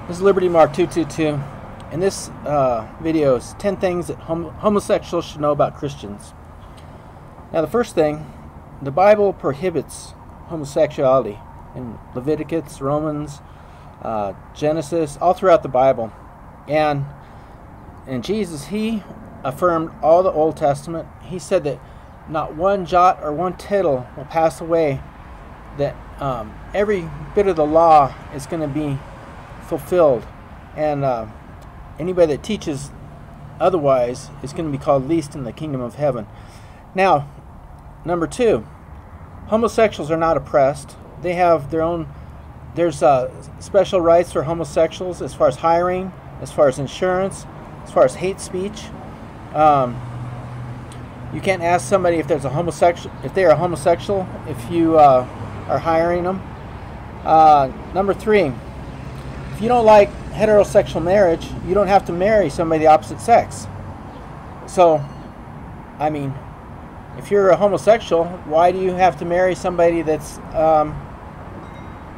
This is Liberty Mark 222, and this video is 10 things that homosexuals should know about Christians. Now, the first thing, the Bible prohibits homosexuality in Leviticus, Romans, Genesis, all throughout the Bible. And Jesus, he affirmed all the Old Testament. He said that not one jot or one tittle will pass away, that every bit of the law is going to be fulfilled, and anybody that teaches otherwise is going to be called least in the kingdom of heaven. Now, number two, homosexuals are not oppressed. They have their own, there's special rights for homosexuals as far as hiring, as far as insurance, as far as hate speech. You can't ask somebody if there's a homosexual, if they are a homosexual, if you are hiring them. Number three, if you don't like heterosexual marriage, you don't have to marry somebody of the opposite sex. So, I mean, if you're a homosexual, why do you have to marry somebody that's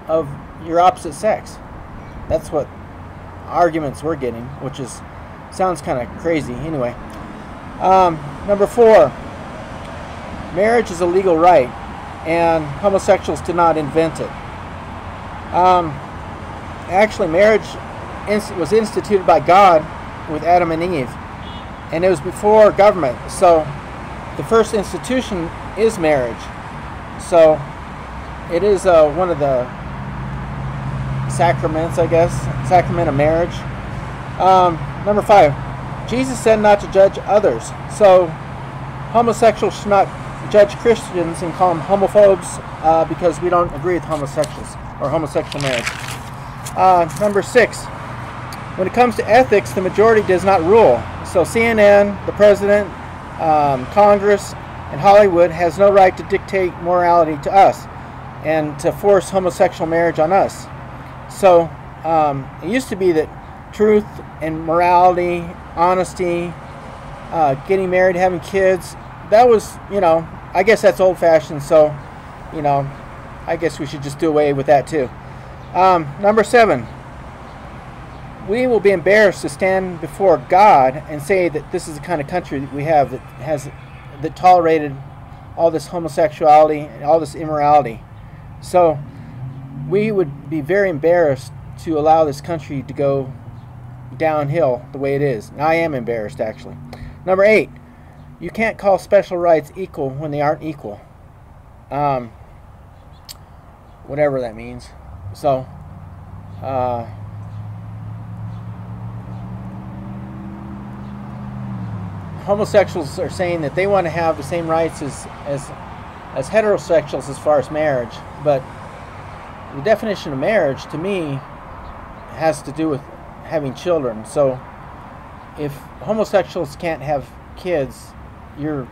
of your opposite sex? That's what arguments we're getting, which is sounds kind of crazy. Anyway, number four, marriage is a legal right, and homosexuals did not invent it. Actually, marriage was instituted by God with Adam and Eve, and it was before government. So the first institution is marriage. So it is one of the sacraments, I guess, sacrament of marriage. Number five, Jesus said not to judge others. So homosexuals should not judge Christians and call them homophobes because we don't agree with homosexuals or homosexual marriage. Number six, when it comes to ethics, the majority does not rule. So CNN, the president, Congress, and Hollywood has no right to dictate morality to us and to force homosexual marriage on us. So it used to be that truth and morality, honesty, getting married, having kids, that was, I guess that's old-fashioned. So, I guess we should just do away with that too. Number seven, we will be embarrassed to stand before God and say that this is the kind of country that we have that tolerated all this homosexuality and all this immorality. So we would be very embarrassed to allow this country to go downhill the way it is. And I am embarrassed, actually. Number eight, you can't call special rights equal when they aren't equal. Whatever that means. So, homosexuals are saying that they want to have the same rights as heterosexuals as far as marriage, but the definition of marriage to me has to do with having children. So, if homosexuals can't have kids, you're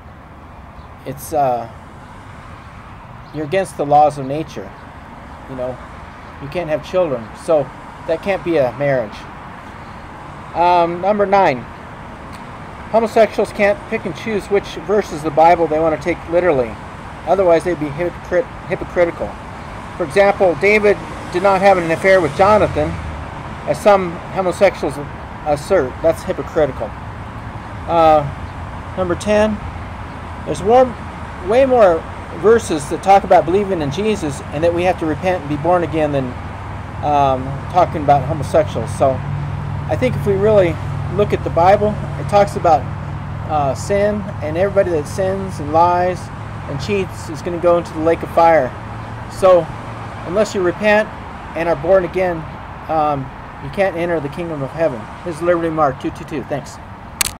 against the laws of nature. You can't have children, so that can't be a marriage. Number nine, homosexuals can't pick and choose which verses of the Bible they want to take literally. Otherwise, they'd be hypocritical. For example, David did not have an affair with Jonathan, as some homosexuals assert. That's hypocritical. Number 10, there's way more verses that talk about believing in Jesus and that we have to repent and be born again than talking about homosexuals. So I think if we really look at the Bible, it talks about sin, and everybody that sins and lies and cheats is going to go into the lake of fire. So unless you repent and are born again, you can't enter the kingdom of heaven. This is Liberty Mark 222. Thanks.